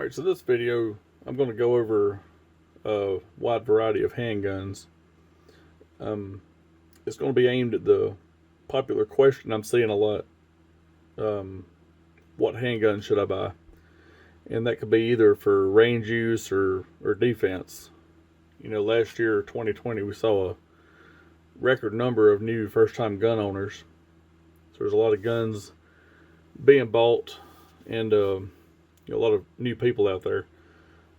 Alright, so this video, I'm going to go over a wide variety of handguns. It's going to be aimed at the popular question I'm seeing a lot. What handgun should I buy? And that could be either for range use or defense. You know, last year, 2020, we saw a record number of new first-time gun owners. So there's a lot of guns being bought and a lot of new people out there.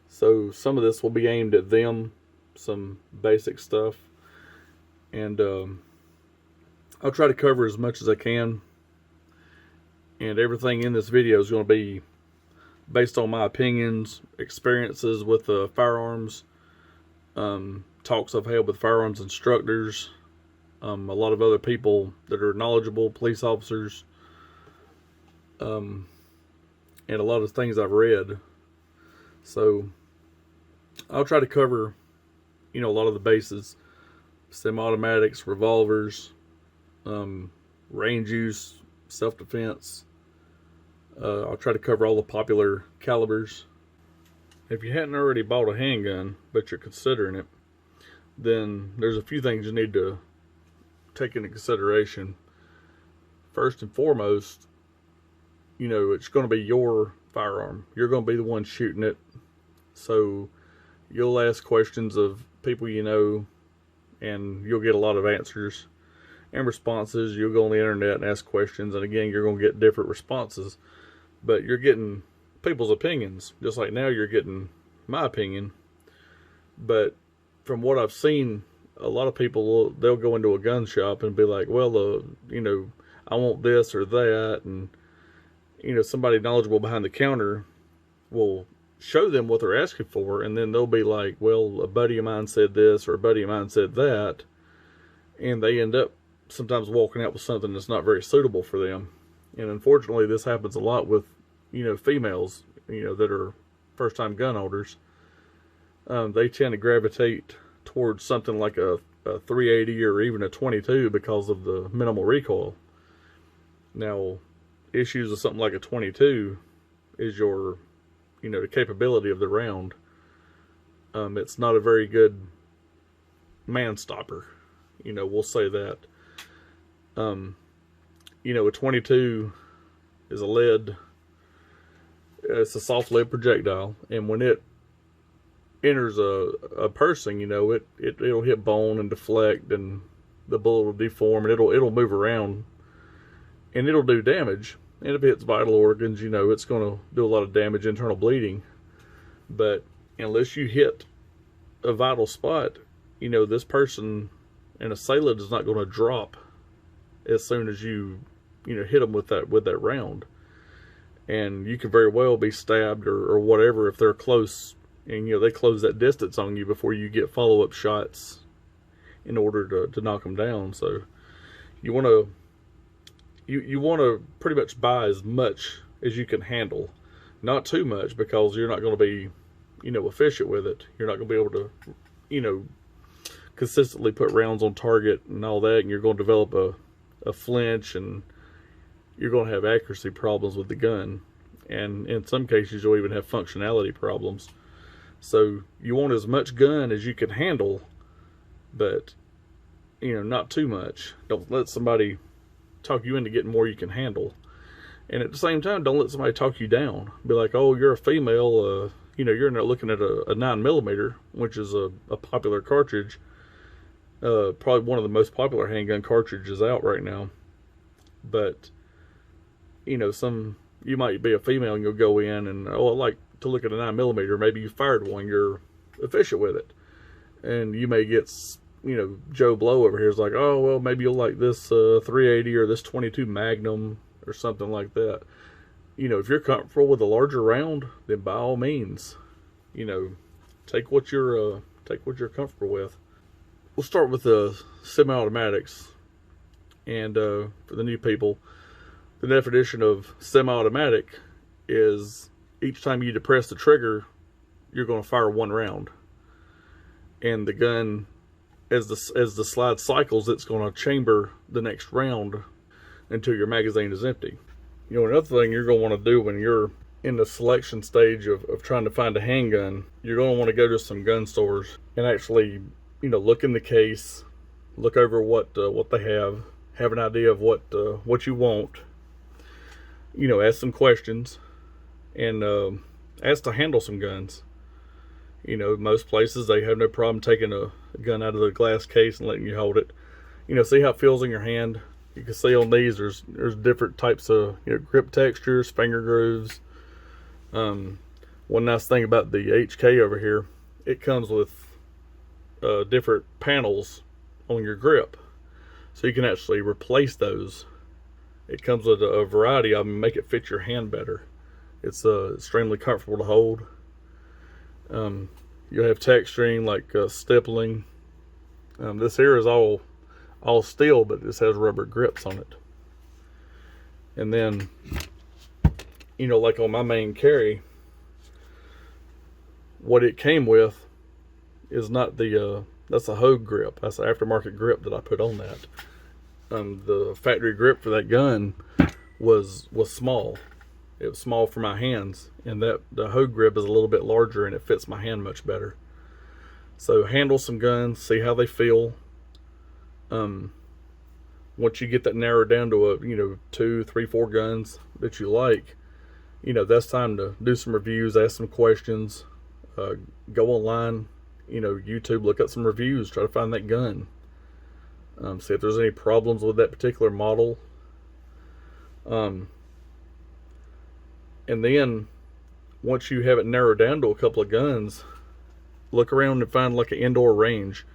So some of this will be aimed at them, some basic stuff. And I'll try to cover as much as I can. And everything in this video is going to be based on my opinions, experiences with firearms, talks I've had with firearms instructors, a lot of other people that are knowledgeable, police officers, and a lot of things I've read. So I'll try to cover, a lot of the bases: semi-automatics, revolvers, range use, self-defense. I'll try to cover all the popular calibers. If you hadn't already bought a handgun, but you're considering it, then there's a few things you need to take into consideration. First and foremost, it's going to be your firearm. You're going to be the one shooting it. So you'll ask questions of people you know, and you'll get a lot of answers and responses. You'll go on the internet and ask questions, and again, you're going to get different responses. But you're getting people's opinions, just like now you're getting my opinion. But from what I've seen, a lot of people, they'll go into a gun shop and be like, well, I want this or that, and somebody knowledgeable behind the counter will show them what they're asking for, and then they'll be like, well, a buddy of mine said this or a buddy of mine said that, and they end up sometimes walking out with something that's not very suitable for them. And unfortunately, this happens a lot with females that are first-time gun owners. They tend to gravitate towards something like a 380 or even a 22 because of the minimal recoil. Now, issues with something like a 22 is your, the capability of the round. It's not a very good man stopper. We'll say that. A 22 is a lead. It's a soft lead projectile, and when it enters a person, it'll hit bone and deflect, and the bullet will deform, and it'll move around, and it'll do damage. And if it hits vital organs, it's going to do a lot of damage, internal bleeding. But unless you hit a vital spot, this person, an assailant, is not going to drop as soon as you hit them with that round. And you can very well be stabbed or whatever if they're close, and they close that distance on you before you get follow-up shots in order to knock them down. So you want to pretty much buy as much as you can handle, not too much, because you're not going to be efficient with it. You're not going to be able to consistently put rounds on target and all that, and you're going to develop a flinch, and you're going to have accuracy problems with the gun, and in some cases you'll even have functionality problems. So you want as much gun as you can handle, but not too much. Don't let somebody talk you into getting more you can handle, and at the same time, don't let somebody talk you down. Be like, oh, you're a female, you're not looking at a 9mm, which is a popular cartridge, probably one of the most popular handgun cartridges out right now. But you might be a female and you'll go in and, I like to look at a 9mm. Maybe you fired one, you're efficient with it, and you may get, Joe Blow over here is like, oh, well, maybe you'll like this 380 or this 22 Magnum or something like that. If you're comfortable with a larger round, then by all means, take what you're comfortable with. We'll start with the semi-automatics, and for the new people, the definition of semi-automatic is each time you depress the trigger, you're going to fire one round, and the gun, as the slide cycles, it's going to chamber the next round until your magazine is empty. Another thing you're going to want to do when you're in the selection stage of trying to find a handgun, you're going to want to go to some gun stores and actually, look in the case, look over what they have an idea of what you want. Ask some questions, and ask to handle some guns. Most places they have no problem taking a gun out of the glass case and letting you hold it. See how it feels in your hand. You can see on these there's different types of grip textures, finger grooves. One nice thing about the HK over here, it comes with different panels on your grip, so you can actually replace those. It comes with a variety of them, make it fit your hand better. It's extremely comfortable to hold. You'll have texturing like stippling. This here is all steel, but this has rubber grips on it. And then, like on my main carry, what it came with is not that's a Hogue grip. That's an aftermarket grip that I put on that. The factory grip for that gun was small. It was small for my hands, and the Hogue grip is a little bit larger, and it fits my hand much better. So handle some guns, see how they feel. Once you get that narrowed down to 2, 3, 4 guns that you like, that's time to do some reviews, ask some questions, go online, YouTube, look up some reviews, try to find that gun. See if there's any problems with that particular model. And then once you have it narrowed down to a couple of guns, look around and find like an indoor range.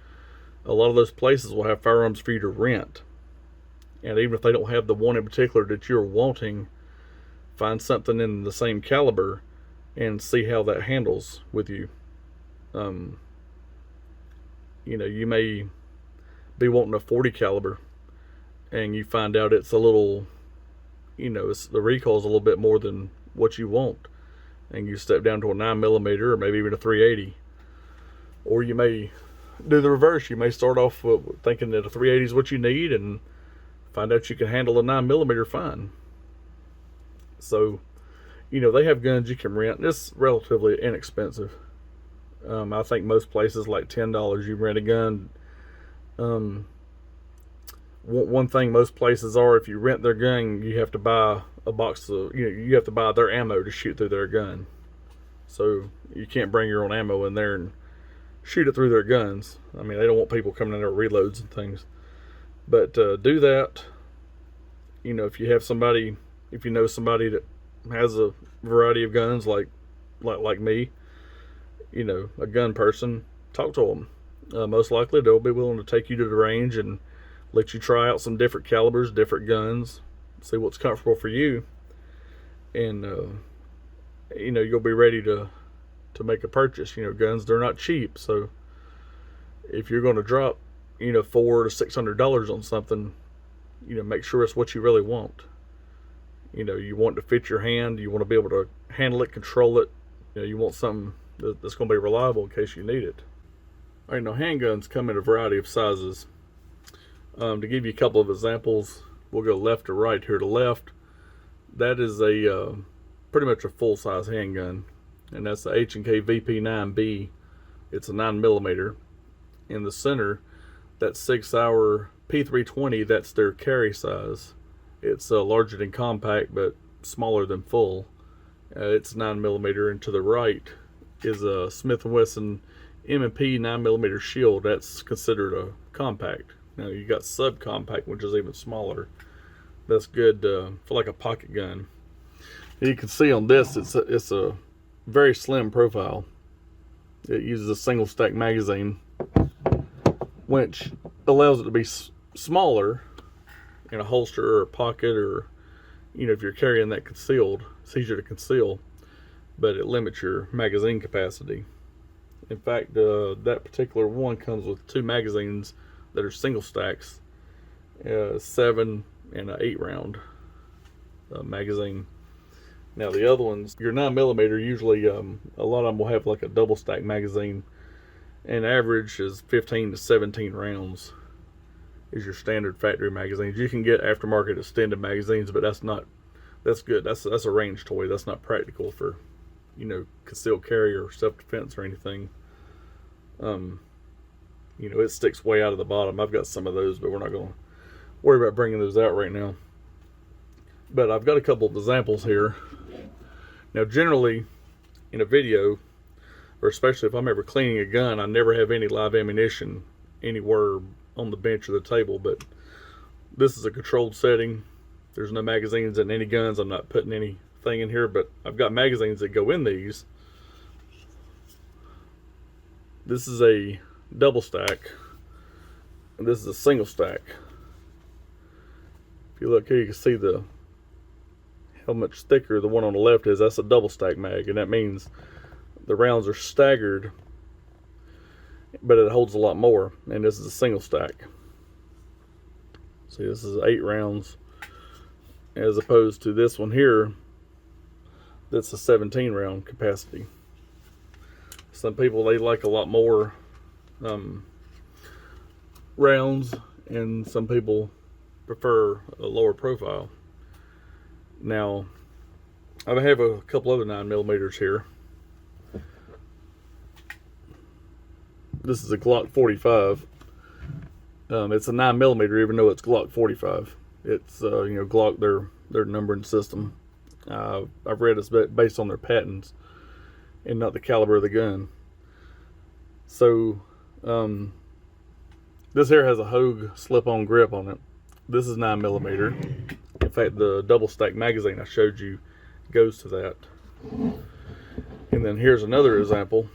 A lot of those places will have firearms for you to rent. And even if they don't have the one in particular that you're wanting, find something in the same caliber and see how that handles with you. You may be wanting a 40 caliber and you find out it's a little, the recoil is a little bit more than what you want, and you step down to a 9mm or maybe even a 380. Or you may do the reverse. You may start off thinking that a 380 is what you need and find out you can handle a 9mm fine. So, they have guns you can rent. It's relatively inexpensive. I think most places like $10 you rent a gun. One thing most places are, if you rent their gun, you have to buy a box of, you have to buy their ammo to shoot through their gun. So you can't bring your own ammo in there and shoot it through their guns. I mean, they don't want people coming in there with reloads and things. But do that. If you have somebody, if you know somebody that has a variety of guns like me, a gun person, talk to them. Most likely they'll be willing to take you to the range and let you try out some different calibers, different guns, see what's comfortable for you, and you'll be ready to make a purchase. Guns, they're not cheap, so if you're going to drop $400 to $600 on something, make sure it's what you really want. You want it to fit your hand, you want to be able to handle it, control it. You want something that's going to be reliable in case you need it. All right, now handguns come in a variety of sizes. To give you a couple of examples, we'll go left to right. Here to left, that is a pretty much a full-size handgun, and that's the H&K VP9B. It's a 9mm. In the center, that 6-hour P320, that's their carry size. It's larger than compact, but smaller than full. It's 9mm, and to the right is a Smith & Wesson M&P 9mm shield. That's considered a compact. Now you got subcompact, which is even smaller. That's good for like a pocket gun. You can see on this, it's a very slim profile. It uses a single stack magazine, which allows it to be smaller in a holster or a pocket, or if you're carrying that concealed, it's easier to conceal, but it limits your magazine capacity. In fact, that particular one comes with 2 magazines that are single stacks, 7 and an 8 round magazine. Now the other ones, your 9mm, usually a lot of them will have like a double stack magazine, and average is 15 to 17 rounds is your standard factory magazines. You can get aftermarket extended magazines, but that's not That's good. That's a range toy. That's not practical for, you know, concealed carry or self-defense or anything. You know, it sticks way out of the bottom. I've got some of those, but we're not going to worry about bringing those out right now. But I've got a couple of examples here. Now, generally, in a video, or especially if I'm ever cleaning a gun, I never have any live ammunition anywhere on the bench or the table. But this is a controlled setting. There's no magazines in any guns. I'm not putting anything in here, but I've got magazines that go in these. This is a double stack, and this is a single stack. If you look here, you can see how much thicker the one on the left is. That's a double stack mag, and that means the rounds are staggered, but it holds a lot more. And this is a single stack. See, this is 8 rounds, as opposed to this one here, that's a 17 round capacity. Some people, they like a lot more rounds, and some people prefer a lower profile. Now, I have a couple other 9mm here. This is a Glock 45. It's a 9mm, even though it's Glock 45. It's you know, Glock, their numbering system. I've read it's based on their patents and not the caliber of the gun. So this here has a Hogue slip-on grip on it. This is 9mm. In fact, the double stack magazine I showed you goes to that. And then here's another example.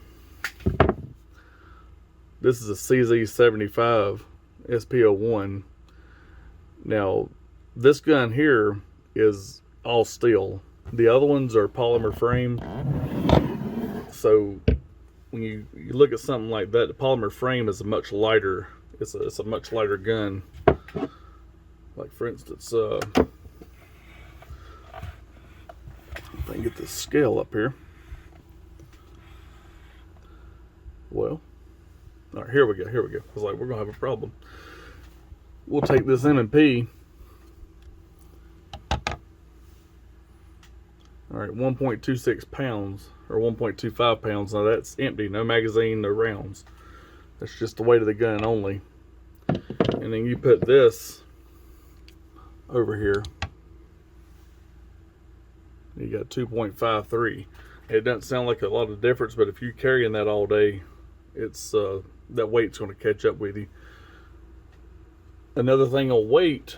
This is a CZ75 SP01. Now, this gun here is all steel. The other ones are polymer frame. So when you look at something like that, the polymer frame is a much lighter. It's a much lighter gun. Like, for instance, if I can get the scale up here. Well, all right, here we go. I was like, we're gonna have a problem. We'll take this M&P. All right, 1.26 pounds or 1.25 pounds. Now that's empty, no magazine, no rounds. That's just the weight of the gun only. And then you put this over here. You got 2.53. It doesn't sound like a lot of difference, but if you're carrying that all day, it's that weight's going to catch up with you. Another thing on weight,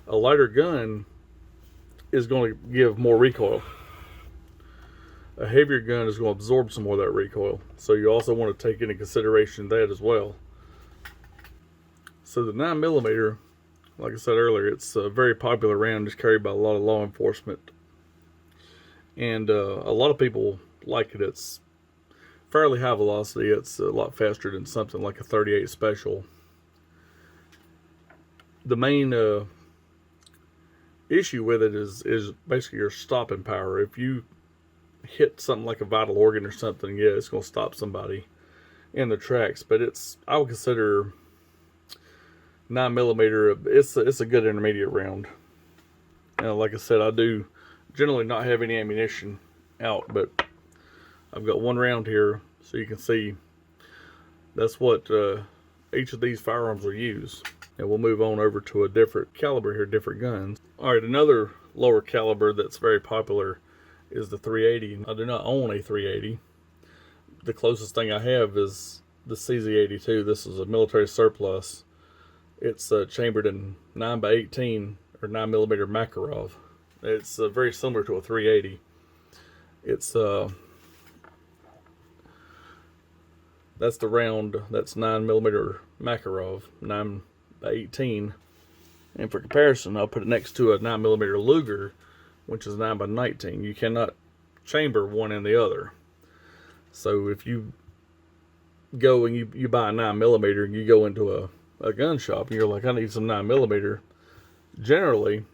a lighter gun is going to give more recoil. A heavier gun is going to absorb some more of that recoil. So you also want to take into consideration that as well. So the 9mm, like I said earlier, it's a very popular round. It's carried by a lot of law enforcement. And a lot of people like it. It's fairly high velocity. It's a lot faster than something like a 38 Special. The main issue with it is basically your stopping power. If you hit something like a vital organ or something, yeah, it's going to stop somebody in the tracks. But I would consider 9mm, it's a good intermediate round. And like I said, I do generally not have any ammunition out, but I've got one round here, so you can see that's what each of these firearms will use. And we'll move on over to a different caliber here, different guns. All right, another lower caliber that's very popular is the 380. I do not own a 380. The closest thing I have is the CZ82. This is a military surplus. It's chambered in 9x18 or 9mm Makarov. It's very similar to a 380. It's that's the round. That's 9mm Makarov, 9x18. And for comparison, I'll put it next to a 9mm Luger, which is 9x19. You cannot chamber one and the other. So if you go and you buy a 9mm and you go into a gun shop and you're like, I need some 9mm, generally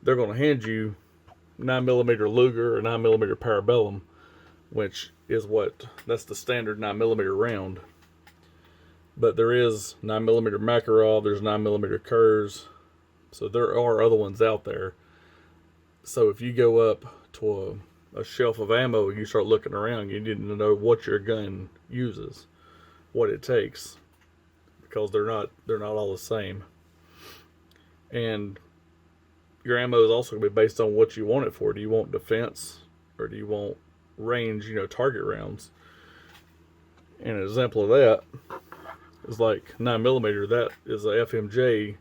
they're going to hand you 9mm Luger or 9mm Parabellum, which is that's the standard 9mm round. But there is 9mm Makarov, there's 9mm Kurz, so there are other ones out there. So if you go up to a shelf of ammo and you start looking around, you need to know what your gun uses, what it takes, because they're not all the same. And your ammo is also going to be based on what you want it for. Do you want defense or do you want range, target rounds? And an example of that is like 9mm. That is a FMJ,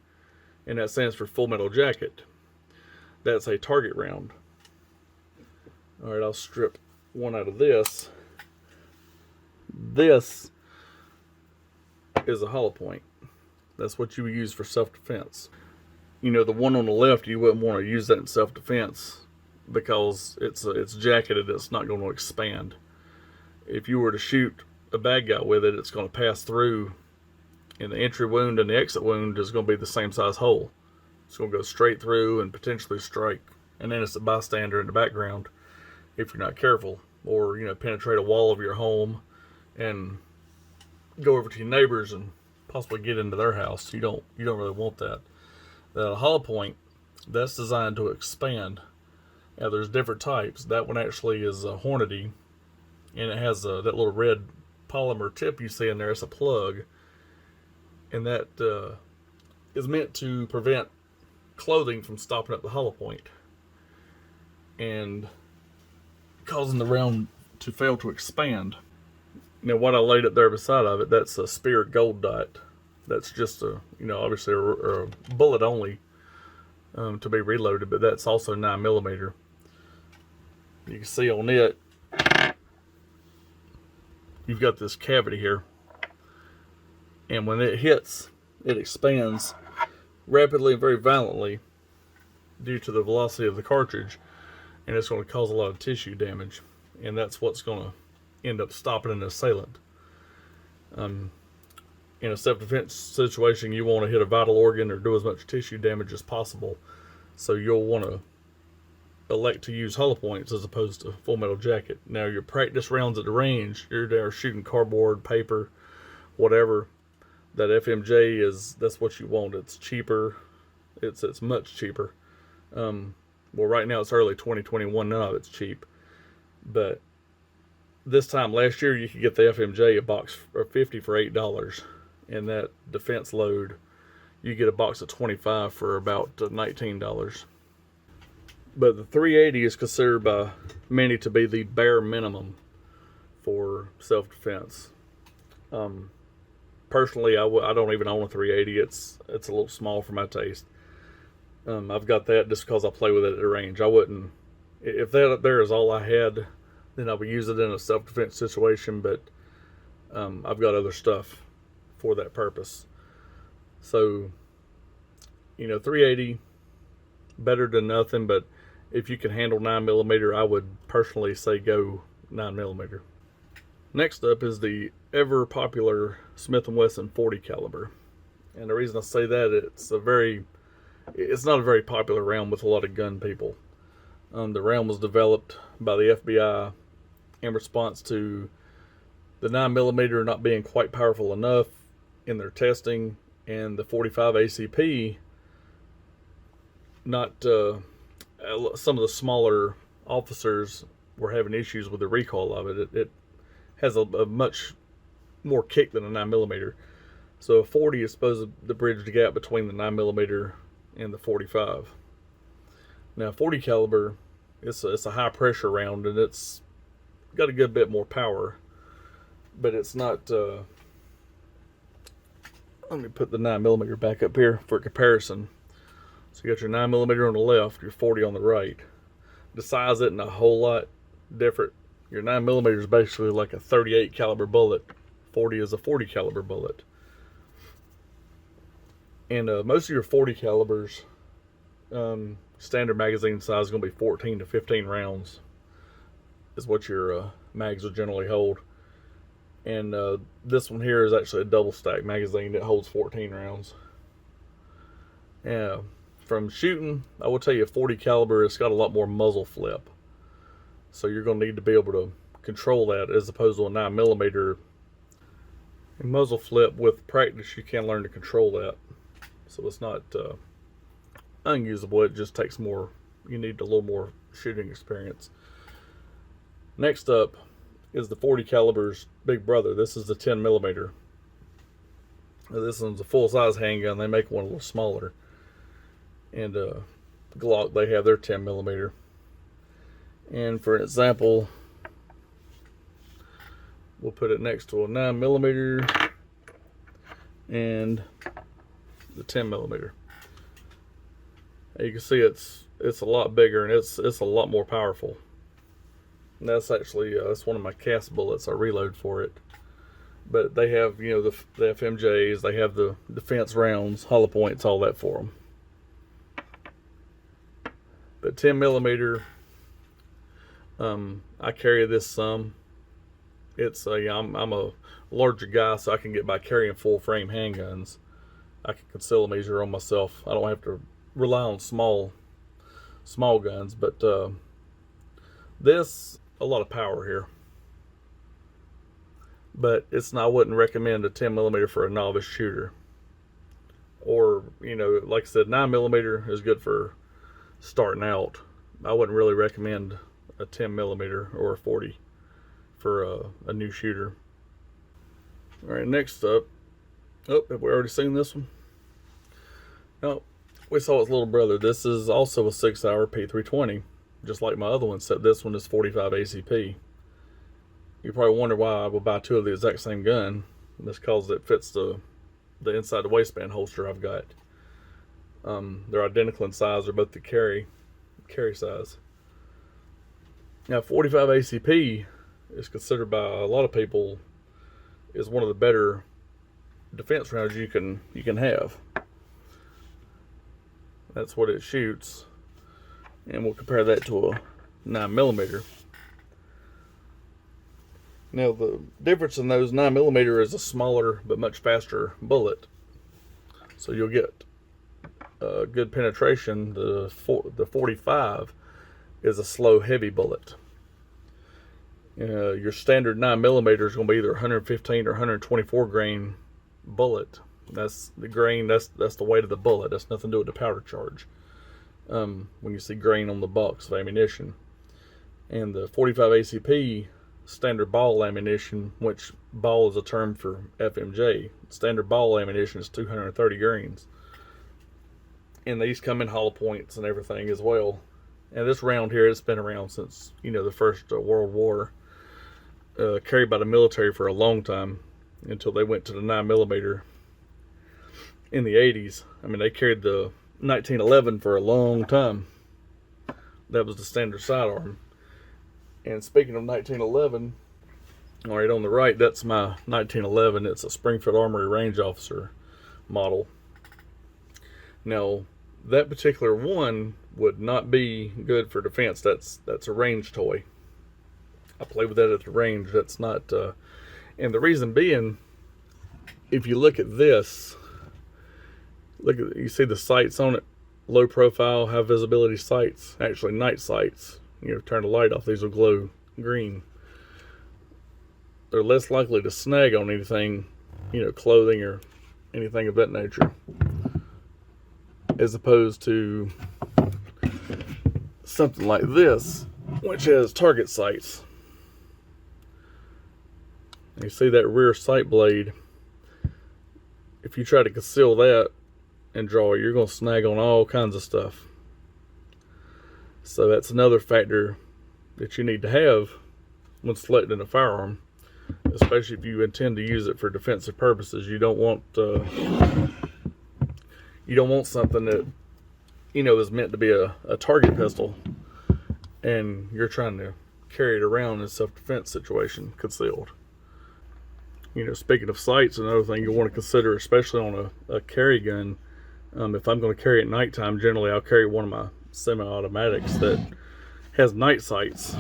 and that stands for Full Metal Jacket. That's a target round. All right, I'll strip one out of this. This is a hollow point. That's what you would use for self-defense. The one on the left, you wouldn't want to use that in self-defense because it's jacketed. It's not going to expand. If you were to shoot a bad guy with it, it's going to pass through, and the entry wound and the exit wound is going to be the same size hole. It's going to go straight through and potentially strike an innocent bystander in the background if you're not careful, or penetrate a wall of your home and go over to your neighbors and possibly get into their house. You don't really want that. The hollow point, that's designed to expand. Now there's different types. That one actually is a Hornady, and it has that little red polymer tip you see in there. It's a plug, and that is meant to prevent clothing from stopping up the hollow point and causing the round to fail to expand. Now what I laid up there beside of it, that's a Spear Gold Dot. That's just obviously a bullet only to be reloaded, but that's also 9mm. You can see on it, you've got this cavity here, and when it hits, it expands rapidly and very violently due to the velocity of the cartridge, and it's going to cause a lot of tissue damage, and that's what's going to end up stopping an assailant. In a self-defense situation, you want to hit a vital organ or do as much tissue damage as possible, so you'll want to elect to use hollow points as opposed to Full Metal Jacket. Now your practice rounds at the range, you're there shooting cardboard, paper, whatever. That FMJ that's what you want. It's cheaper. It's much cheaper. Well, right now it's early 2021. None of it's cheap. But this time last year, you could get the FMJ a box of 50 for $8, and that defense load, you get a box of 25 for about $19. But the 380 is considered by many to be the bare minimum for self-defense. Personally, I don't even own a 380. It's a little small for my taste. I've got that just because I play with it at the range. I wouldn't, if that up there is all I had, then I would use it in a self-defense situation, but I've got other stuff for that purpose. So, 380, better than nothing, but if you can handle 9mm, I would personally say go 9mm. Next up is the ever popular Smith & Wesson 40 caliber. And the reason I say that, it's not a very popular round with a lot of gun people. The round was developed by the FBI in response to the 9mm not being quite powerful enough in their testing, and the 45 ACP some of the smaller officers were having issues with the recoil of it. It has a much more kick than a 9mm. So a 40 is supposed to bridge the gap between the 9mm and the 45. Now 40 caliber, it's a high pressure round, and it's got a good bit more power, but it's not. Let me put the 9mm back up here for comparison. So you got your 9mm on the left, your 40 on the right. The size isn't a whole lot different. Your 9mm is basically like a 38 caliber bullet. 40 is a 40 caliber bullet. And most of your 40 calibers, standard magazine size is going to be 14 to 15 rounds is what your mags will generally hold. And this one here is actually a double stack magazine that holds 14 rounds. Yeah. From shooting, I will tell you, a 40 caliber, it's got a lot more muzzle flip. So you're going to need to be able to control that, as opposed to a 9mm. Muzzle flip, with practice, you can learn to control that. So it's not unusable, it just takes more you need a little more shooting experience. Next up is the 40 caliber's big brother. This is the 10 millimeter. This one's a full-size handgun. They make one a little smaller. And Glock, they have their 10 millimeter. And for an example, we'll put it next to a 9 millimeter and the 10 millimeter. You can see it's a lot bigger, and it's a lot more powerful. And that's actually that's one of my cast bullets. I reload for it. But they have, you know, the FMJs, they have the defense rounds, hollow points, all that for them. But 10 millimeter, I carry this some. It's I'm a larger guy, so I can get by carrying full frame handguns. I can conceal them easier on myself. I don't have to rely on small guns. But this, a lot of power here. But I wouldn't recommend a 10 millimeter for a novice shooter. Or, you know, like I said, 9 millimeter is good for starting out. I wouldn't really recommend a 10 millimeter or a 40 for a new shooter. All right, next up. Oh, have we already seen this one? No, we saw its little brother. This is also a 6-hour P320, just like my other one, except this one is 45 ACP. You probably wonder why I would buy two of the exact same gun. That's because it fits the inside the waistband holster I've got. They're identical in size. They're both the carry size. Now, 45 ACP is considered by a lot of people is one of the better defense rounds you can have. That's what it shoots, and we'll compare that to a 9 millimeter. Now, the difference in those 9 millimeter is a smaller but much faster bullet, so you'll get good penetration. The 45 is a slow, heavy bullet. Your standard 9 millimeter is going to be either 115 or 124 grain bullet. That's the grain. That's the weight of the bullet. That's nothing to do with the powder charge. When you see grain on the box of ammunition, and the 45 ACP standard ball ammunition, which ball is a term for FMJ. Standard ball ammunition is 230 grains, and these come in hollow points and everything as well. And this round here, it's been around since, you know, the first World War. Carried by the military for a long time until they went to the 9 millimeter in the 80s. I mean, they carried the 1911 for a long time. That was the standard sidearm. And speaking of 1911, all right, on the right, that's my 1911. It's a Springfield Armory Range Officer model. Now, that particular one would not be good for defense. That's a range toy. I play with that at the range. That's not, and the reason being, if you look at this, you see the sights on it, low profile, high visibility sights, actually night sights. You know, turn the light off, these will glow green. They're less likely to snag on anything, you know, clothing or anything of that nature, as opposed to something like this, which has target sights. You see that rear sight blade. If you try to conceal that and draw it, you're going to snag on all kinds of stuff. So that's another factor that you need to have when selecting a firearm, especially if you intend to use it for defensive purposes. You don't want something that, you know, is meant to be a target pistol, and you're trying to carry it around in a self-defense situation concealed. You know, speaking of sights, another thing you want to consider, especially on a carry gun, if I'm going to carry at nighttime, generally I'll carry one of my semi-automatics that has night sights.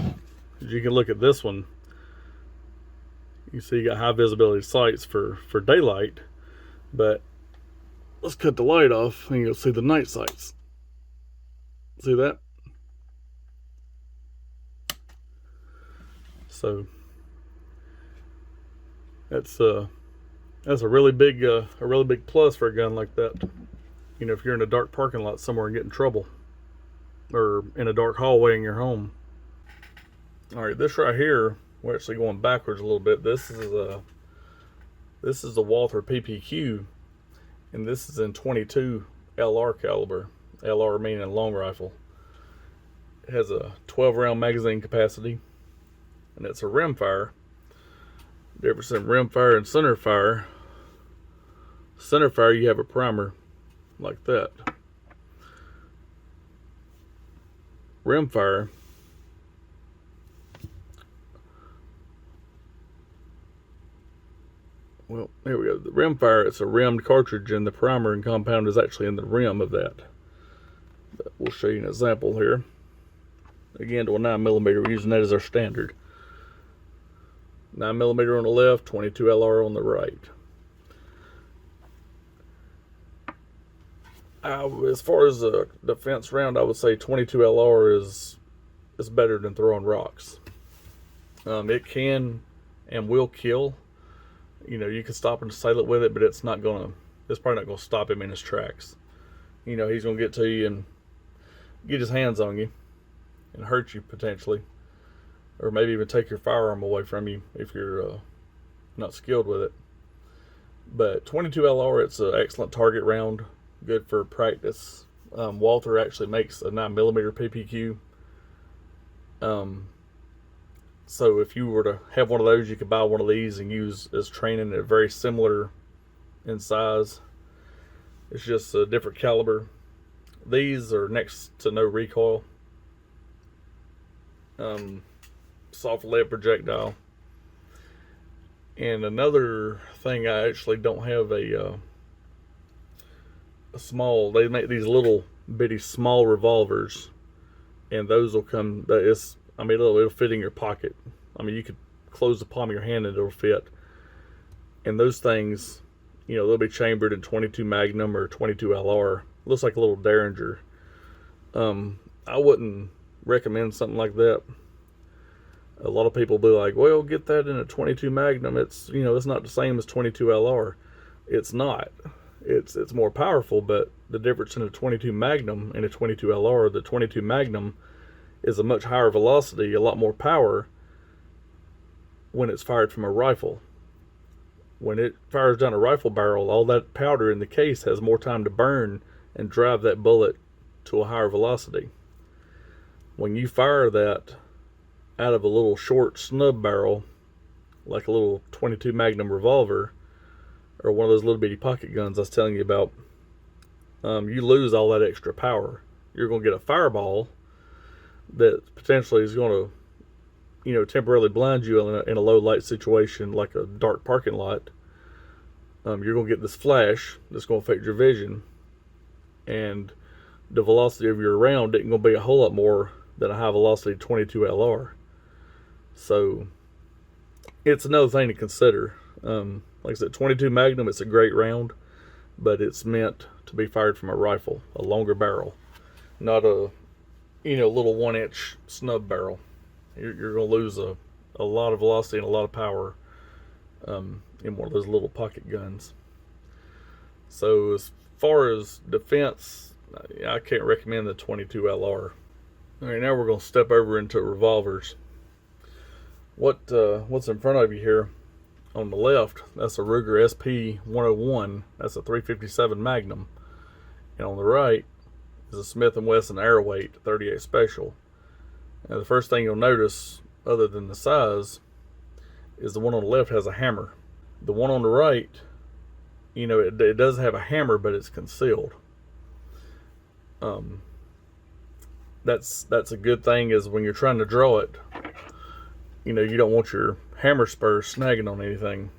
As you can look at this one, you see you got high visibility sights for daylight, but let's cut the light off and you'll see the night sights. See that? So that's a really big plus for a gun like that. You know, if you're in a dark parking lot somewhere and get in trouble. or in a dark hallway in your home. All right, this right here, we're actually going backwards a little bit. This is the Walther PPQ, and this is in 22 LR caliber. LR meaning long rifle. It has a 12 round magazine capacity, and it's a rimfire. Difference in rimfire and centerfire. Centerfire, you have a primer like that. Rimfire, well, here we go. The rimfire, it's a rimmed cartridge, and the primer and compound is actually in the rim of that. But we'll show you an example here. Again, to a 9mm, we're using that as our standard. 9mm on the left, 22 LR on the right. As far as a defense round, I would say 22 LR is better than throwing rocks. It can and will kill. You know, you can stop and assail it with it, but it's probably not gonna stop him in his tracks. You know, he's gonna get to you and get his hands on you and hurt you potentially, or maybe even take your firearm away from you if you're not skilled with it. But 22 LR, it's an excellent target round, good for practice. Walther actually makes a 9mm PPQ. So if you were to have one of those, you could buy one of these and use as training. They're very similar in size. It's just a different caliber. These are next to no recoil. Soft lead projectile. And another thing, I actually don't have a small. They make these little bitty small revolvers, and those will come. It'll fit in your pocket. I mean, you could close the palm of your hand and it'll fit. And those things, you know, they'll be chambered in 22 Magnum or 22 LR. Looks like a little Derringer. I wouldn't recommend something like that. A lot of people will be like, well, get that in a 22 Magnum. It's not the same as 22 LR. It's not. It's more powerful, but the difference in a 22 Magnum and a 22 LR, the 22 Magnum is a much higher velocity, a lot more power when it's fired from a rifle. When it fires down a rifle barrel, all that powder in the case has more time to burn and drive that bullet to a higher velocity. When you fire that out of a little short snub barrel, like a little 22 Magnum revolver, or one of those little bitty pocket guns I was telling you about, you lose all that extra power. You're going to get a fireball that potentially is going to, temporarily blind you in a low light situation, like a dark parking lot. You're going to get this flash that's going to affect your vision, and the velocity of your round isn't going to be a whole lot more than a high velocity 22 LR. So it's another thing to consider. Like I said, 22 Magnum, it's a great round, but it's meant to be fired from a rifle, a longer barrel, not a little 1-inch snub barrel. You're going to lose a lot of velocity and a lot of power in one of those little pocket guns. So as far as defense, I can't recommend the 22 LR. All right, now we're going to step over into revolvers. What's in front of you here on the left, that's a Ruger SP 101. That's a 357 Magnum. And on the right is a Smith & Wesson Airweight 38 Special. Now the first thing you'll notice, other than the size, is the one on the left has a hammer. The one on the right, it does have a hammer, but it's concealed. That's a good thing, is when you're trying to draw it, you don't want your hammer spur snagging on anything,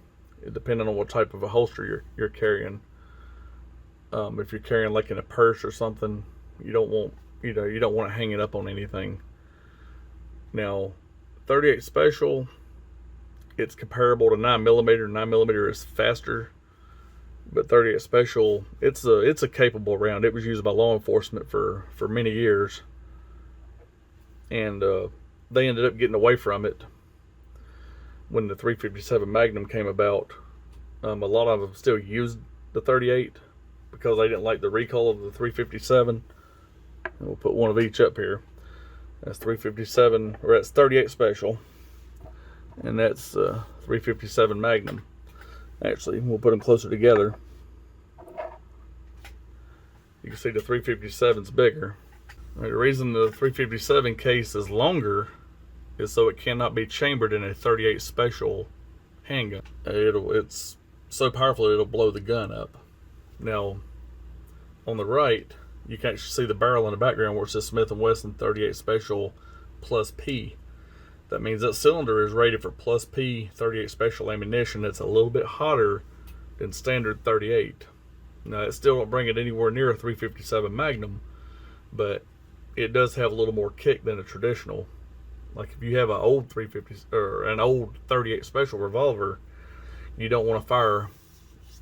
depending on what type of a holster you're carrying. If you're carrying like in a purse or something, you don't want to hang it up on anything. Now, 38 Special, it's comparable to 9mm. 9mm is faster, but 38 Special, it's a capable round. It was used by law enforcement for many years, and they ended up getting away from it when the 357 Magnum came about. A lot of them still used the 38 because they didn't like the recoil of the 357. And we'll put one of each up here. That's 357, or that's 38 special, and that's 357 Magnum. Actually, we'll put them closer together. You can see the 357 is bigger. The reason the 357 case is longer is so it cannot be chambered in a 38 special handgun. It's so powerful it'll blow the gun up. Now, on the right, you can actually see the barrel in the background where it says Smith & Wesson 38 Special plus P. That means that cylinder is rated for plus P 38 Special ammunition. That's a little bit hotter than standard 38. Now, it still don't bring it anywhere near a 357 Magnum, but it does have a little more kick than a traditional. Like if you have an old 350 or an old 38 Special revolver, you don't want to fire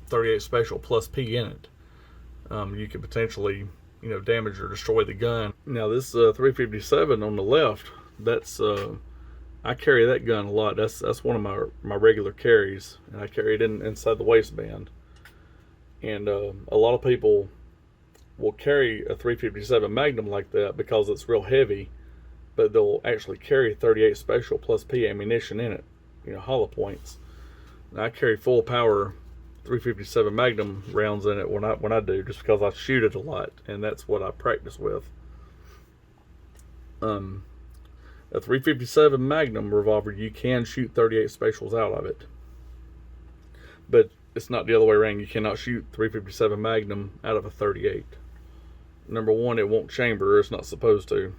38 Special plus P in it. You could potentially, damage or destroy the gun. Now this 357 on the left, that's I carry that gun a lot. That's one of my regular carries, and I carry it inside the waistband. And a lot of people will carry a 357 Magnum like that because it's real heavy, but they'll actually carry 38 Special plus P ammunition in it, hollow points. And I carry full power 357 Magnum rounds in it when I do, just because I shoot it a lot, and that's what I practice with. A 357 Magnum revolver, you can shoot 38 Specials out of it, but it's not the other way around. You cannot shoot 357 Magnum out of a 38. Number one, it won't chamber. It's not supposed to.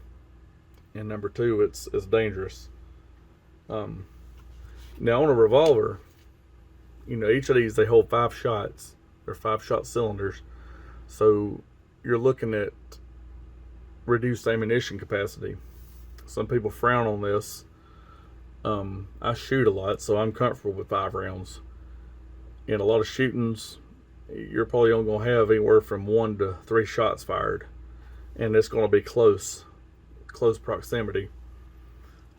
And number two, it's dangerous. Now on a revolver, each of these, they hold 5 shots. They're 5-shot cylinders. So you're looking at reduced ammunition capacity. Some people frown on this. I shoot a lot, so I'm comfortable with 5 rounds. In a lot of shootings, you're probably only going to have anywhere from 1 to 3 shots fired. And it's going to be close proximity.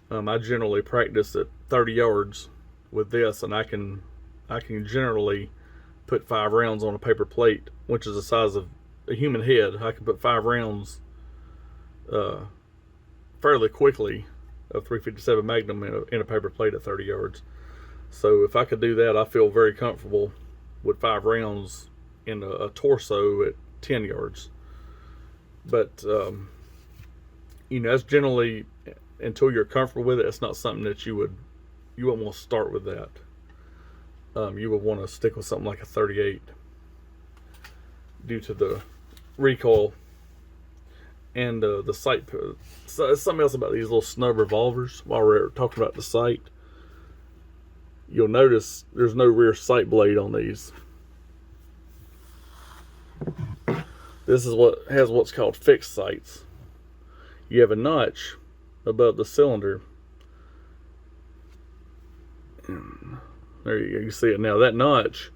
I generally practice at 30 yards with this, and I can generally put 5 rounds on a paper plate, which is the size of a human head. I can put 5 rounds fairly quickly of 357 Magnum in a paper plate at 30 yards. So if I could do that, I feel very comfortable with 5 rounds in a torso at 10 yards. But that's generally, until you're comfortable with it, it's not something that you wouldn't want to start with that. You would want to stick with something like a 38 due to the recoil and the sight. So something else about these little snub revolvers, while we're talking about the sight, you'll notice there's no rear sight blade on these. This is what has what's called fixed sights. You have a notch above the cylinder. There you go. You see it now. That notch,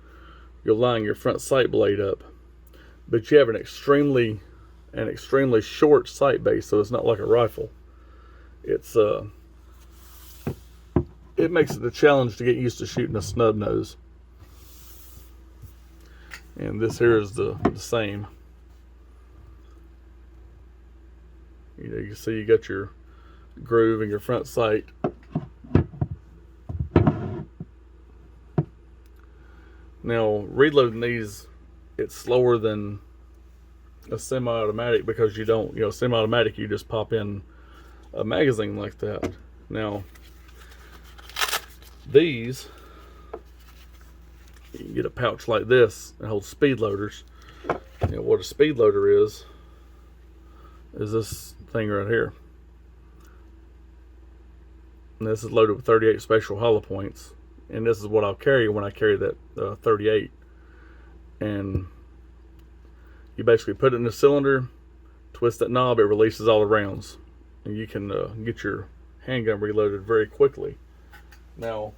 you're lining your front sight blade up, but you have an extremely short sight base, so it's not like a rifle. It makes it a challenge to get used to shooting a snub nose. And this here is the same. You can see you got your groove in your front sight. Now, reloading these, it's slower than a semi-automatic because you don't, semi-automatic, you just pop in a magazine like that. Now, these, you can get a pouch like this that holds speed loaders. What a speed loader is this thing right here. And this is loaded with 38 Special hollow points. And this is what I'll carry when I carry that 38. And you basically put it in the cylinder, twist that knob, it releases all the rounds. And you can get your handgun reloaded very quickly. Now,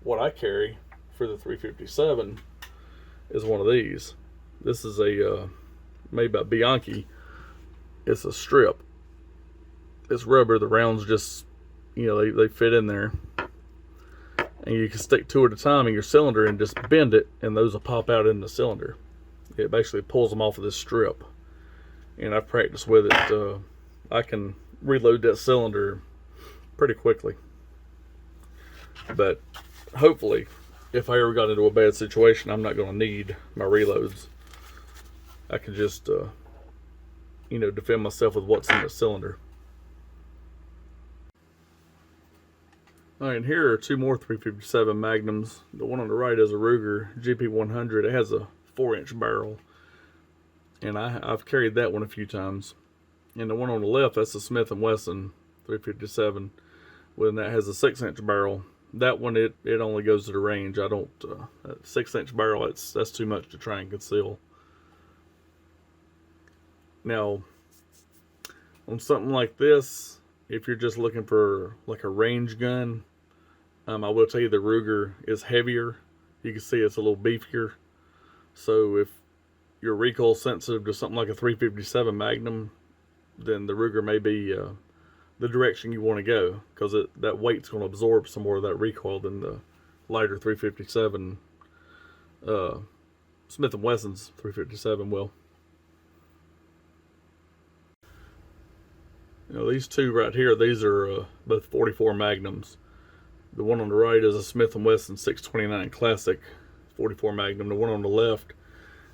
what I carry for the 357 is one of these. This is a made by Bianchi. It's a strip. It's rubber. The rounds just, they fit in there. And you can stick 2 at a time in your cylinder and just bend it, and those will pop out in the cylinder. It basically pulls them off of this strip. and I've practiced with it. I can reload that cylinder pretty quickly. But hopefully, if I ever got into a bad situation, I'm not going to need my reloads. I can just, defend myself with what's in the cylinder. Alright, and here are two more 357 Magnums. The one on the right is a Ruger GP100. It has a 4-inch barrel, and I've carried that one a few times. And the one on the left, that's a Smith & Wesson 357, when that has a 6-inch barrel. That one, it only goes to the range. I don't, 6-inch barrel, that's too much to try and conceal. Now, on something like this, if you're just looking for like a range gun, I will tell you the Ruger is heavier. You can see it's a little beefier. So if you're recoil sensitive to something like a 357 Magnum, then the Ruger may be the direction you want to go, because that weight's going to absorb some more of that recoil than the lighter 357 Smith & Wesson's 357 will. These two right here, these are both 44 Magnums. The one on the right is a Smith & Wesson 629 Classic 44 Magnum. The one on the left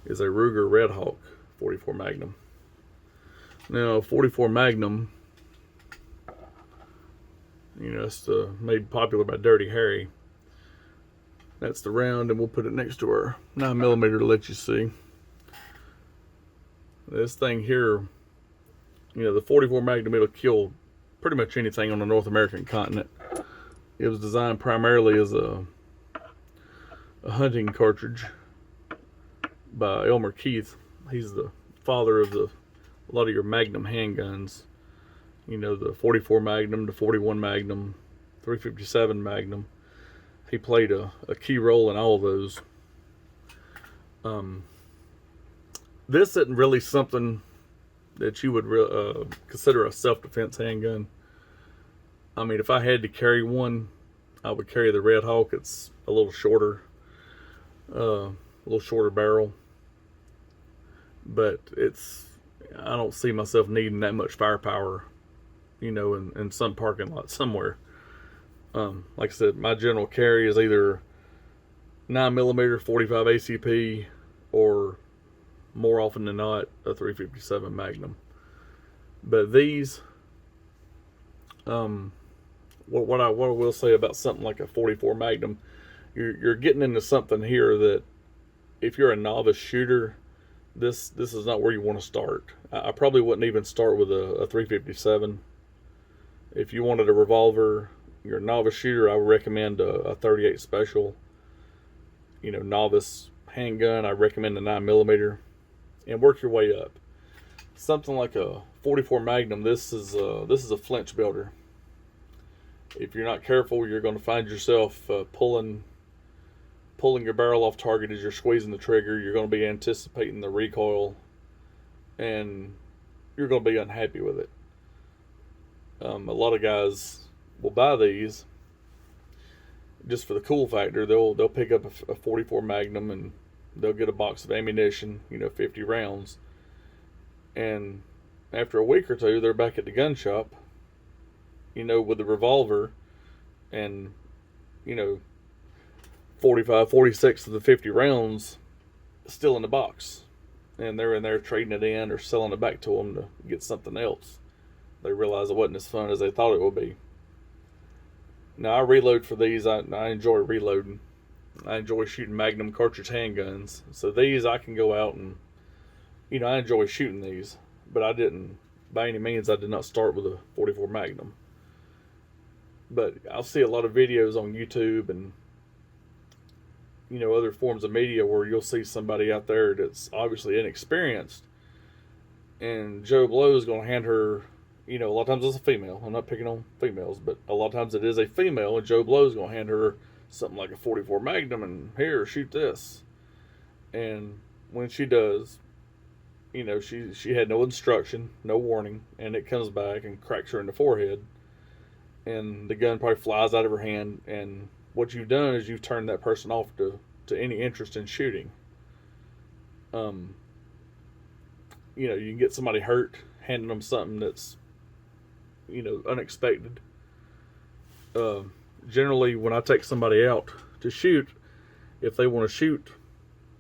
is a Ruger Red Hawk 44 Magnum. Now, 44 Magnum, it's made popular by Dirty Harry. That's the round, and we'll put it next to our 9mm to let you see. This thing here, the 44 Magnum, it'll kill pretty much anything on the North American continent. It was designed primarily as a hunting cartridge by Elmer Keith. He's the father of a lot of your Magnum handguns. The 44 Magnum, the 41 Magnum, 357 Magnum. He played a key role in all of those. This isn't really something that you would consider a self-defense handgun. I mean, if I had to carry one, I would carry the Red Hawk. It's a little shorter barrel, but I don't see myself needing that much firepower, in some parking lot somewhere. Like I said, my general carry is either 9mm 45 ACP, or more often than not, a 357 Magnum. But these, what I will say about something like a 44 Magnum, you're getting into something here that, if you're a novice shooter, this is not where you want to start. I probably wouldn't even start with a 357. If you wanted a revolver, you're a novice shooter, I would recommend a 38 Special. Novice handgun, I recommend a 9mm, and work your way up. Something like a 44 Magnum, this is a flinch builder. If you're not careful, you're going to find yourself pulling your barrel off target as you're squeezing the trigger. You're going to be anticipating the recoil, and you're going to be unhappy with it. A lot of guys will buy these just for the cool factor. They'll pick up a 44 Magnum, and they'll get a box of ammunition, 50 rounds. And after a week or two, they're back at the gun shop, with the revolver, and 45, 46 of the 50 rounds still in the box, and they're in there trading it in or selling it back to them to get something else. They realize it wasn't as fun as they thought it would be. Now, I reload for these. I enjoy reloading. I enjoy shooting Magnum cartridge handguns. So these, I can go out and, I enjoy shooting these. But I didn't, by any means, I did not start with a 44 Magnum. But I'll see a lot of videos on YouTube and, other forms of media where you'll see somebody out there that's obviously inexperienced, and Joe Blow is going to hand her, a lot of times it's a female. I'm not picking on females, but a lot of times it is a female, and Joe Blow is going to hand her something like a 44 Magnum, and here, shoot this. And when she does, she had no instruction, no warning, and it comes back and cracks her in the forehead, and the gun probably flies out of her hand, and what you've done is you've turned that person off to any interest in shooting. you can get somebody hurt handing them something that's, unexpected. Uh, Generally, when I take somebody out to shoot, if they want to shoot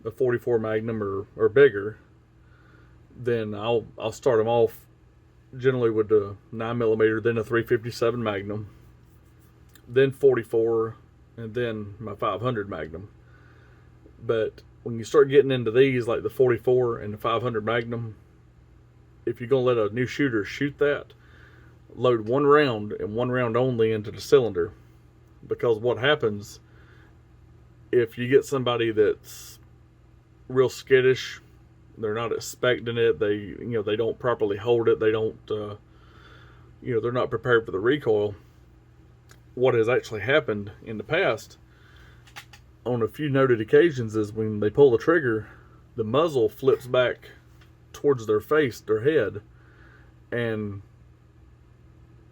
a 44 Magnum or bigger, then I'll start them off generally with the 9mm, then a 357 Magnum, then 44, and then my 500 Magnum. But when you start getting into these, like the 44 and the 500 Magnum, if you're going to let a new shooter shoot that, load one round and one round only into the cylinder. Because what happens if you get somebody that's real skittish, they're not expecting it, they don't properly hold it, they don't, they're not prepared for the recoil. What has actually happened in the past on a few noted occasions is when they pull the trigger, the muzzle flips back towards their face, their head, and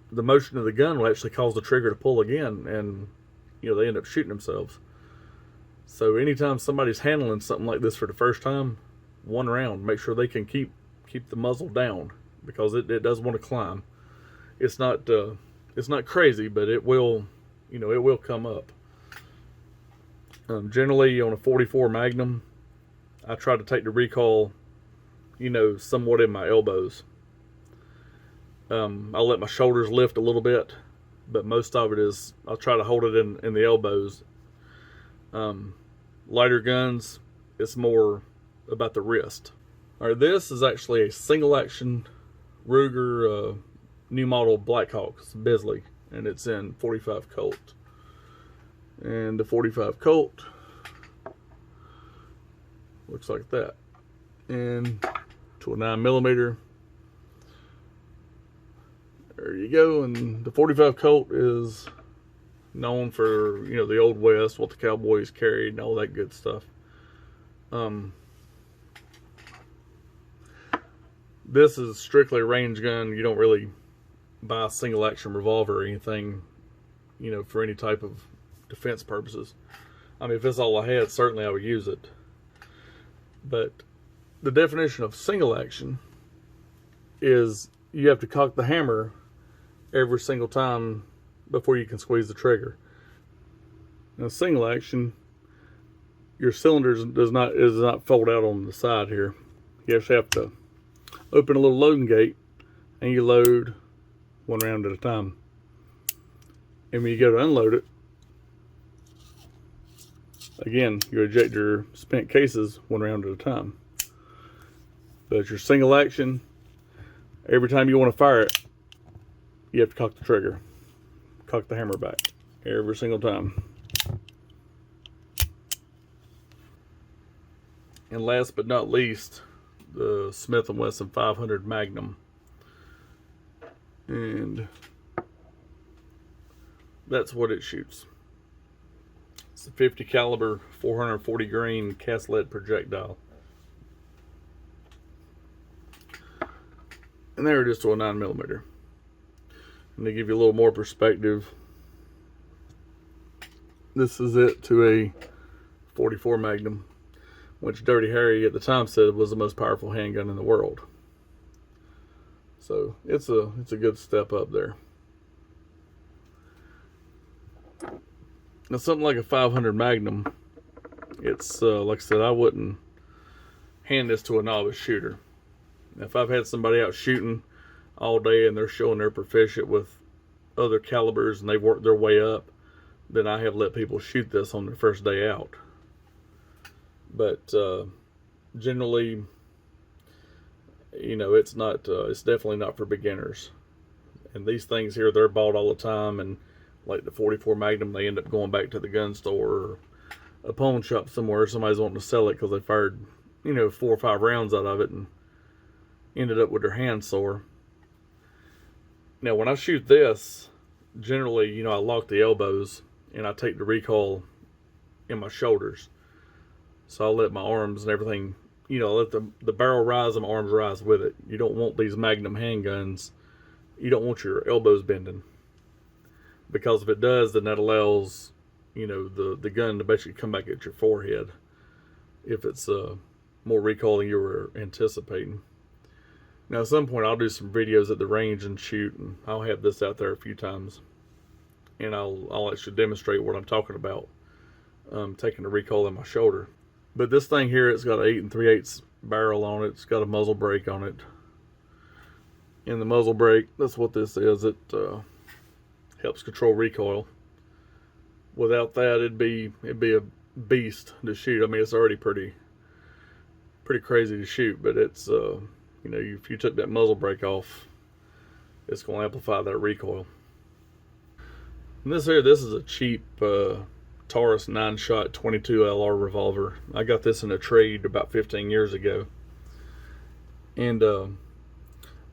the motion of the gun will actually cause the trigger to pull again, and they end up shooting themselves. So anytime somebody's handling something like this for the first time, one round, make sure they can keep the muzzle down, because it does want to climb. It's not crazy, but it will come up. Generally on a 44 Magnum, I try to take the recoil somewhat in my elbows. I'll let my shoulders lift a little bit, but most of it is I'll try to hold it in the elbows. Lighter guns, it's more about the wrist. All right, this is actually a single action Ruger new model Blackhawk. It's Bisley, and it's in 45 Colt. And the 45 Colt looks like that. And to a 9mm. There you go. And the 45 Colt is known for, the Old West, what the cowboys carried and all that good stuff. This is strictly a range gun. You don't really buy a single action revolver or anything, for any type of defense purposes. I mean, if that's all I had, certainly I would use it. But the definition of single action is you have to cock the hammer every single time before you can squeeze the trigger. Now, single action, your cylinders does not fold out on the side here. You actually have to open a little loading gate, and you load one round at a time. And when you go to unload it, again, you eject your spent cases one round at a time. But your single action, every time you want to fire it, you have to cock the trigger, cock the hammer back every single time. And last but not least, the Smith & Wesson 500 Magnum. And that's what it shoots. It's a 50 caliber 440 grain cast lead projectile. And there it is to a 9mm. And to give you a little more perspective, this is it to a 44 Magnum, which Dirty Harry at the time said was the most powerful handgun in the world. So it's a good step up there. Now something like a 500 Magnum, it's like I said, I wouldn't hand this to a novice shooter. If I've had somebody out shooting all day and they're showing they're proficient with other calibers and they've worked their way up, then I have let people shoot this on their first day out. But generally, it's definitely not for beginners. And these things here, they're bought all the time, and like the 44 Magnum, they end up going back to the gun store or a pawn shop somewhere. Somebody's wanting to sell it because they fired 4 or 5 rounds out of it and ended up with their hand sore. Now when I shoot this, generally, I lock the elbows and I take the recoil in my shoulders. So I'll let my arms and everything, let the barrel rise and my arms rise with it. You don't want these Magnum handguns, you don't want your elbows bending. Because if it does, then that allows, the gun to basically come back at your forehead if it's more recoil than you were anticipating. Now at some point I'll do some videos at the range and shoot, and I'll have this out there a few times, and I'll actually demonstrate what I'm talking about, taking the recoil in my shoulder. But this thing here, it's got an 8 3/8 barrel on it. It's got a muzzle brake on it. And the muzzle brake, that's what this is. It helps control recoil. Without that, it'd be a beast to shoot. I mean, it's already pretty crazy to shoot, but it's you know, if you took that muzzle brake off, it's going to amplify that recoil. And this is a cheap Taurus 9-shot 22 LR revolver. I got this in a trade about 15 years ago. And a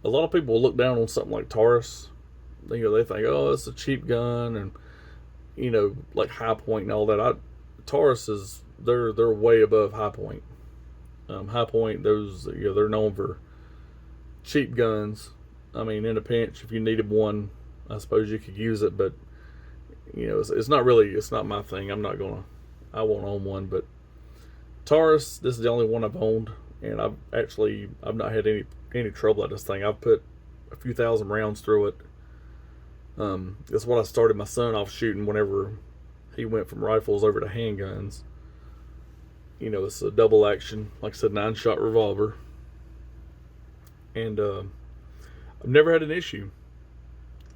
lot of people look down on something like Taurus. They think, oh, it's a cheap gun, and you know, like High Point and all that. Taurus is they're way above High Point. High Point, those, you know, they're known for cheap guns. I mean, in a pinch, if you needed one, I suppose you could use it, but you know, it's not my thing. I won't own one. But Taurus, this is the only one I've owned, and I've not had any trouble at this thing. I've put a few thousand rounds through it. That's what I started my son off shooting whenever he went from rifles over to handguns. You know, it's a double action, like I said, 9-shot revolver, and I've never had an issue.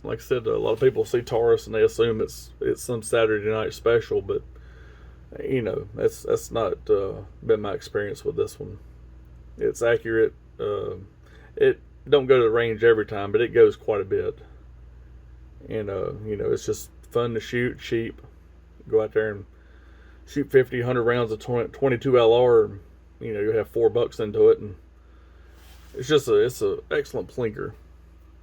Like I said, a lot of people see Taurus and they assume it's some Saturday night special, but you know, that's not been my experience with this one. It's accurate. It don't go to the range every time, but it goes quite a bit. And you know, it's just fun to shoot, cheap. Go out there and shoot 50, 100 rounds of 22 LR. And, you know, you have $4 into it, and it's a excellent plinker.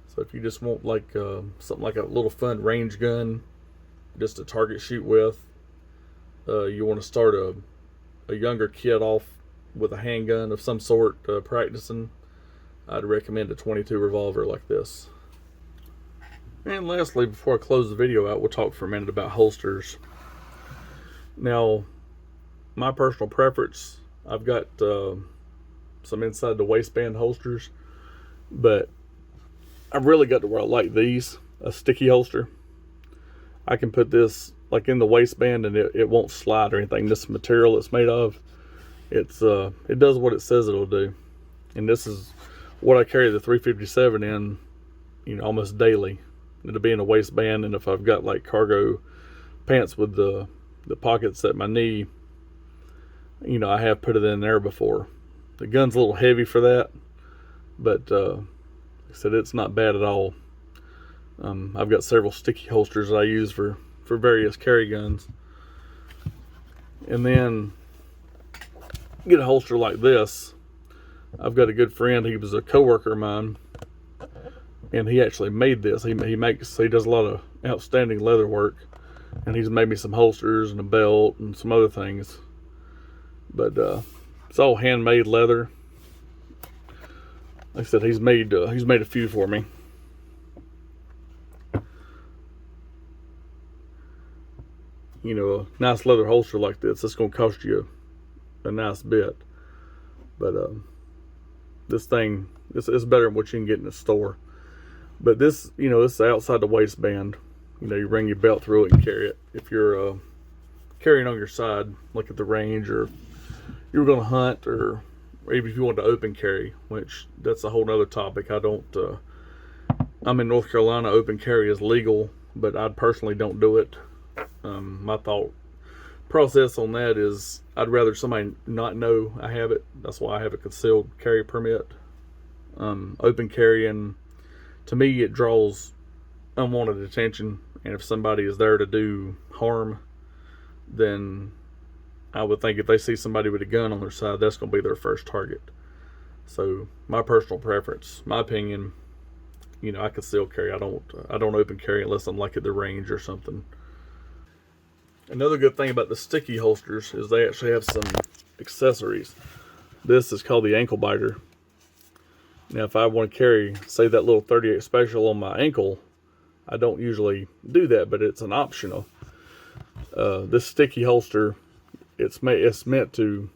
So if you just want like something like a little fun range gun, just to target shoot with, you want to start a younger kid off with a handgun of some sort, practicing, I'd recommend a 22 revolver like this. And lastly, before I close the video out, we'll talk for a minute about holsters. Now, my personal preference, I've got some inside the waistband holsters, but I've really got to where I like these, a sticky holster. I can put this like in the waistband and it won't slide or anything. This material it's made of, it does what it says it'll do. And this is what I carry the 357 in, you know, almost daily. It'll be in a waistband, and if I've got like cargo pants with the pockets at my knee, you know, I have put it in there before. The gun's a little heavy for that, but like I said, it's not bad at all. I've got several sticky holsters that I use for various carry guns. And then get a holster like this. I've got a good friend, he was a coworker of mine, and he actually made this. He does a lot of outstanding leather work, and he's made me some holsters and a belt and some other things. But it's all handmade leather. Like I said, he's made a few for me. You know, a nice leather holster like this, it's going to cost you a nice bit. But this thing, it's better than what you can get in the store. But this, you know, this is outside the waistband. You know, you bring your belt through it and carry it. If you're carrying on your side, like at the range, or you were going to hunt, or even if you want to open carry, which that's a whole nother topic. I'm in North Carolina, open carry is legal, but I personally don't do it. My thought process on that is I'd rather somebody not know I have it. That's why I have a concealed carry permit. Open carrying, to me, it draws unwanted attention, and if somebody is there to do harm, then I would think if they see somebody with a gun on their side, that's going to be their first target. So my personal preference, my opinion, you know, I conceal carry. I don't open carry unless I'm like at the range or something. Another good thing about the sticky holsters is they actually have some accessories. This is called the ankle biter. Now, if I want to carry, say, that little 38 special on my ankle, I don't usually do that, but it's an optional. This sticky holster, it's meant to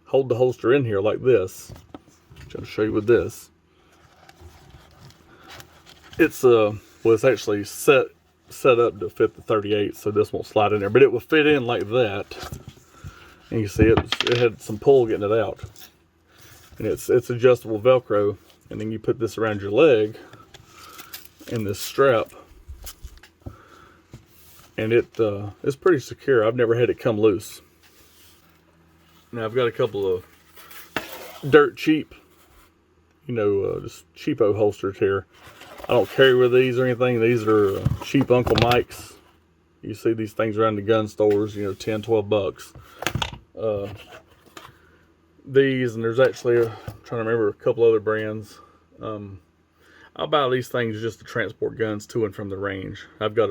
hold the holster in here like this. I'm trying to show you with this. it's actually set up to fit the 38, so this won't slide in there, but it will fit in like that. And you see it had some pull getting it out, and it's adjustable Velcro, and then you put this around your leg and this strap, and it's pretty secure. I've never had it come loose. Now I've got a couple of dirt cheap, just cheapo holsters here. I don't carry with these or anything. These are cheap Uncle Mike's. You see these things around the gun stores, 10, 12 bucks. These, and there's actually, I'm trying to remember a couple other brands. I'll buy these things just to transport guns to and from the range. I've got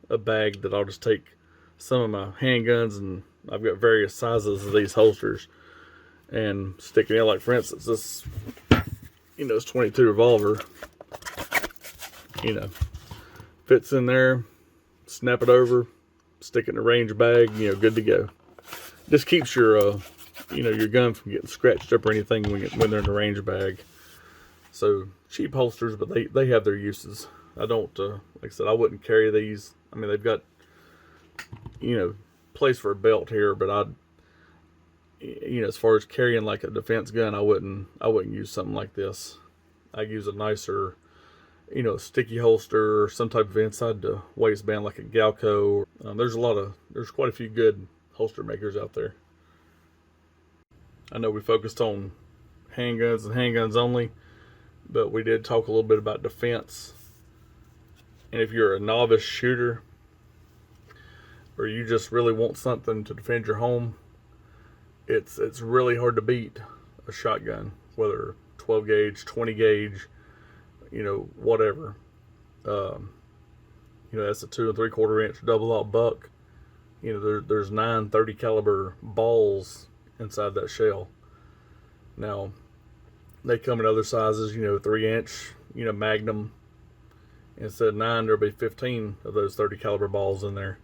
a bag that I'll just take some of my handguns, and I've got various sizes of these holsters, and stick it in. Like, for instance, this, it's 22 revolver. Fits in there, snap it over, stick it in a range bag, good to go. This keeps your, your gun from getting scratched up or anything when they're in the range bag. So, cheap holsters, but they have their uses. I don't, like I said, I wouldn't carry these. I mean, they've got, place for a belt here, but as far as carrying like a defense gun, I wouldn't use something like this. I'd use a nicer, sticky holster or some type of inside the waistband like a Galco. There's quite a few good holster makers out there. I know we focused on handguns and handguns only, but we did talk a little bit about defense. And if you're a novice shooter, or you just really want something to defend your home, it's really hard to beat a shotgun, whether 12 gauge, 20 gauge, whatever. That's a 2 3/4 inch double aught buck. There's 9 30 caliber balls inside that shell. Now, they come in other sizes, 3 inch, Magnum. Instead of 9, there'll be 15 of those 30 caliber balls in there.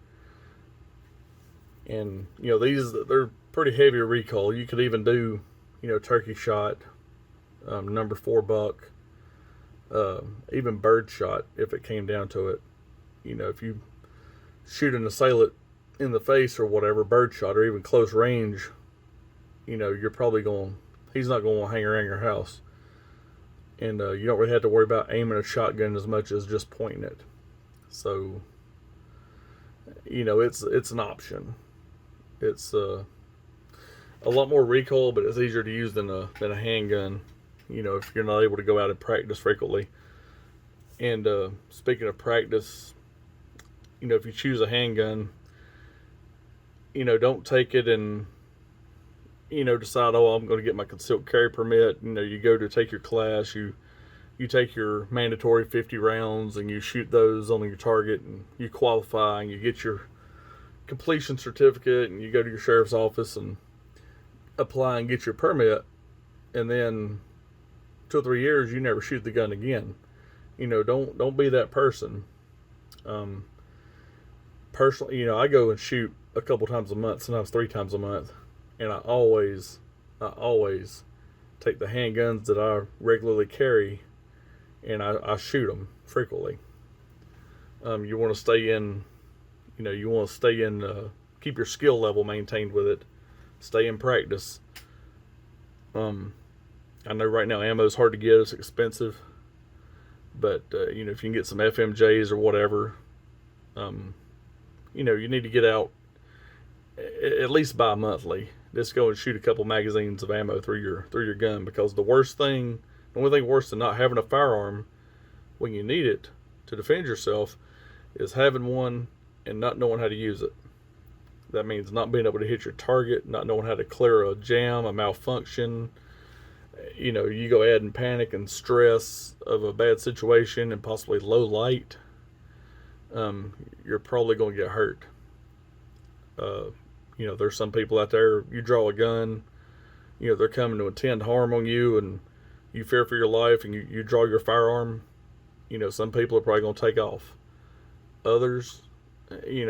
And, they're pretty heavy recoil. You could even do, turkey shot, number 4 buck, even bird shot if it came down to it. If you shoot an assailant in the face or whatever, bird shot, or even close range, you're probably he's not going to want to hang around your house. And you don't really have to worry about aiming a shotgun as much as just pointing it. So, it's an option. It's a lot more recoil, but it's easier to use than a handgun, if you're not able to go out and practice frequently. And speaking of practice, if you choose a handgun, don't take it and, decide, I'm going to get my concealed carry permit. You go to take your class, you take your mandatory 50 rounds and you shoot those on your target, and you qualify and you get your completion certificate, and you go to your sheriff's office and apply and get your permit, and then 2 or 3 years you never shoot the gun again. Don't be that person. Personally, I go and shoot a couple times a month, sometimes 3 times a month, and I always take the handguns that I regularly carry, and I shoot them frequently. You want to stay in, keep your skill level maintained with it, stay in practice. I know right now ammo is hard to get, it's expensive, but if you can get some FMJs or whatever, you need to get out at least bi-monthly. Just go and shoot a couple magazines of ammo through your gun, because the only thing worse than not having a firearm when you need it to defend yourself is having one and not knowing how to use it. That means not being able to hit your target, not knowing how to clear a jam, a malfunction. You go add in panic and stress of a bad situation and possibly low light. You're probably going to get hurt. There's some people out there, you draw a gun, they're coming to intend harm on you, and you fear for your life, and you draw your firearm. Some people are probably going to take off. Others, they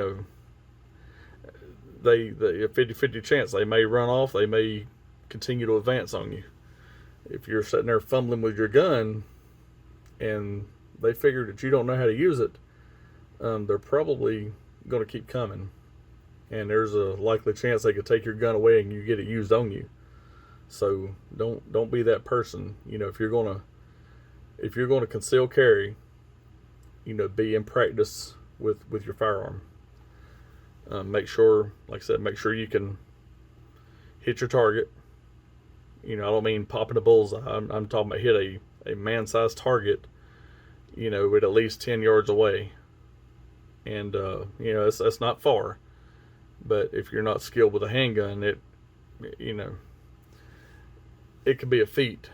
a 50-50 chance they may run off, they may continue to advance on you. If you're sitting there fumbling with your gun and they figure that you don't know how to use it, they're probably going to keep coming. And there's a likely chance they could take your gun away and you get it used on you. So don't be that person. You know, if you're gonna conceal carry, you know, be in practice with your firearm. Make sure, like I said, make sure you can hit your target. You know, I don't mean popping a bullseye. I'm talking about hit a man-sized target, you know, at least 10 yards away. And, you know, that's not far. But if you're not skilled with a handgun, you know, it could be a feat.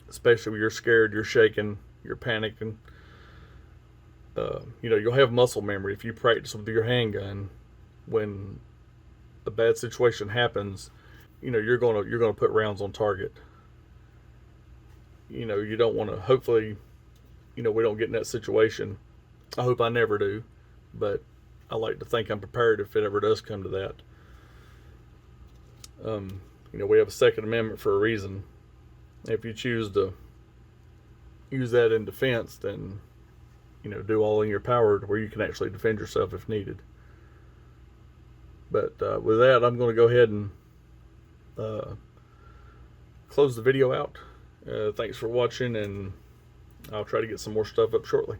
Especially when you're scared, you're shaking, you're panicking. You know, you'll have muscle memory if you practice with your handgun. When a bad situation happens, you know, you're gonna put rounds on target. You know, you don't want to. Hopefully, you know, we don't get in that situation. I hope I never do, but I like to think I'm prepared if it ever does come to that. You know, we have a Second Amendment for a reason. If you choose to use that in defense, then, you know, do all in your power to where you can actually defend yourself if needed. But with that, I'm going to go ahead and close the video out. Thanks for watching, and I'll try to get some more stuff up shortly.